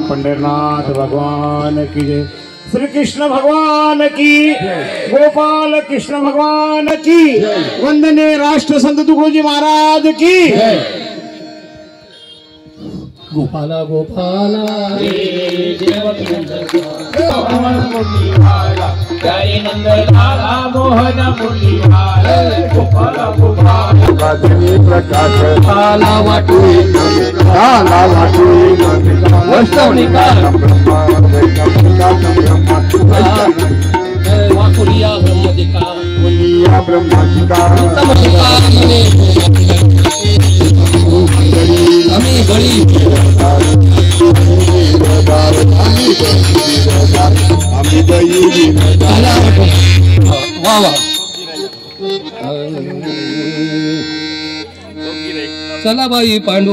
पंढरनाथ भगवान की जय। श्री कृष्ण भगवान की, गोपाल कृष्ण भगवान की, वंदनीय राष्ट्र संत तुकोजी महाराज की। गोपाला गोपाला जय नंदलाला मोहन मुरलीवाला गोपाला गोपाला प्रकाश काला वाटू वैष्णवनिकार वाकुलिया ब्रह्मदिका आम्ही गरीब वा वा चला बाई पांडू